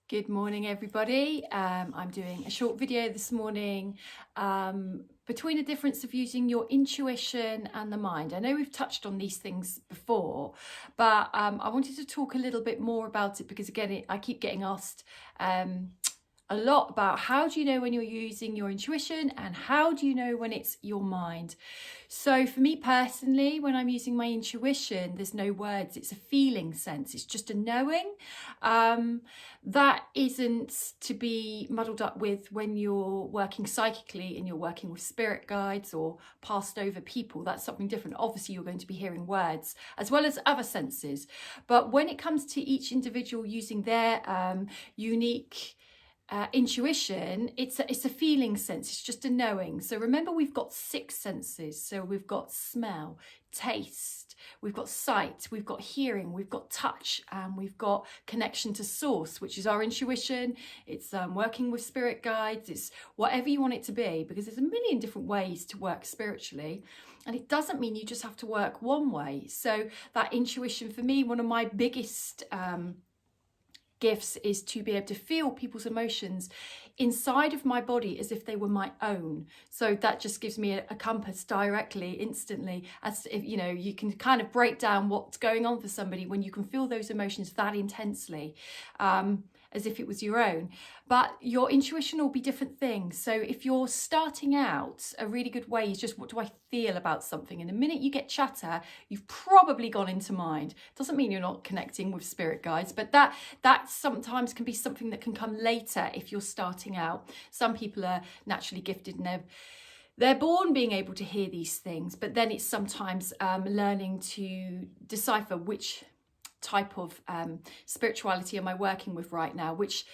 Good morning, everybody. I'm doing a short video this morning between the difference of using your intuition and the mind. I know we've touched on these things before, but I wanted to talk a little bit more about it because, again, I keep getting asked a lot about how do you know when you're using your intuition and how do you know when it's your mind. So for me personally, when I'm using my intuition, there's no words, it's a feeling sense, it's just a knowing. That isn't to be muddled up with when you're working psychically and you're working with spirit guides or passed over people. That's something different. Obviously you're going to be hearing words as well as other senses, but when it comes to each individual using their unique intuition, it's a feeling sense, it's just a knowing. So remember, we've got 6 senses. So we've got smell, taste, we've got sight, we've got hearing, we've got touch, and we've got connection to source, which is our intuition. It's working with spirit guides, it's whatever you want it to be, because there's a million different ways to work spiritually, and it doesn't mean you just have to work one way. So that intuition, for me, one of my biggest gifts is to be able to feel people's emotions inside of my body as if they were my own. So that just gives me a compass directly, instantly, as if, you know, you can kind of break down what's going on for somebody when you can feel those emotions that intensely, as if it was your own. But your intuition will be different things. So if you're starting out, a really good way is just, what do I feel about something? And the minute you get chatter, you've probably gone into mind. Doesn't mean you're not connecting with spirit guides, but that sometimes can be something that can come later if you're starting out. Some people are naturally gifted and they're born being able to hear these things, but then it's sometimes learning to decipher which type of spirituality am I working with right now, which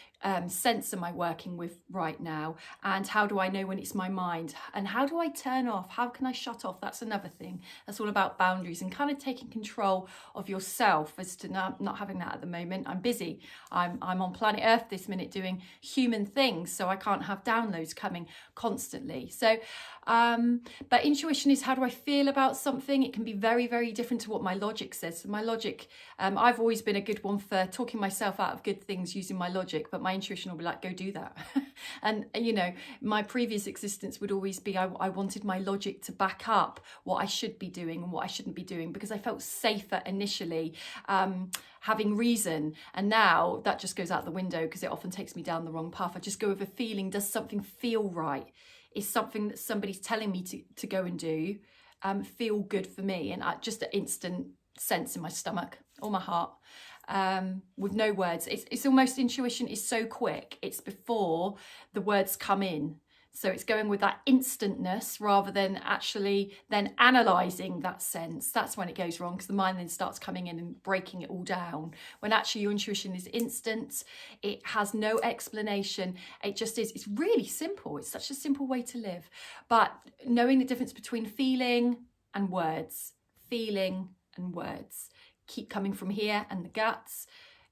sense am I working with right now, and how do I know when it's my mind, and how do I turn off, how can I shut off? That's another thing. That's all about boundaries and kind of taking control of yourself. As to not having that at the moment, I'm busy, I'm on planet Earth this minute doing human things, so I can't have downloads coming constantly. So but intuition is, how do I feel about something? It can be very, very different to what my logic says. So my logic, I've always been a good one for talking myself out of good things using my logic, but my intuition will be like, go do that. And you know, my previous existence would always be, I wanted my logic to back up what I should be doing and what I shouldn't be doing, because I felt safer initially having reason. And now that just goes out the window because it often takes me down the wrong path. I just go with a feeling. Does something feel right? Is something that somebody's telling me to go and do feel good for me? And just an instant sense in my stomach or my heart, with no words. It's almost, intuition is so quick, it's before the words come in. So it's going with that instantness rather than actually then analysing that sense. That's when it goes wrong, because the mind then starts coming in and breaking it all down. When actually your intuition is instant, it has no explanation. It just is. It's really simple. It's such a simple way to live. But knowing the difference between feeling and words, feeling and words, keep coming from here and the guts.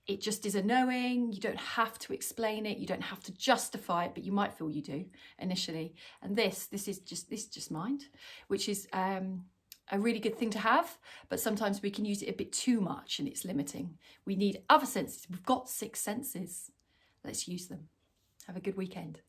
It just is a knowing. You don't have to explain it. You don't have to justify it, but you might feel you do initially. And this is just mind, which is a really good thing to have, but sometimes we can use it a bit too much and it's limiting. We need other senses. We've got 6 senses. Let's use them. Have a good weekend.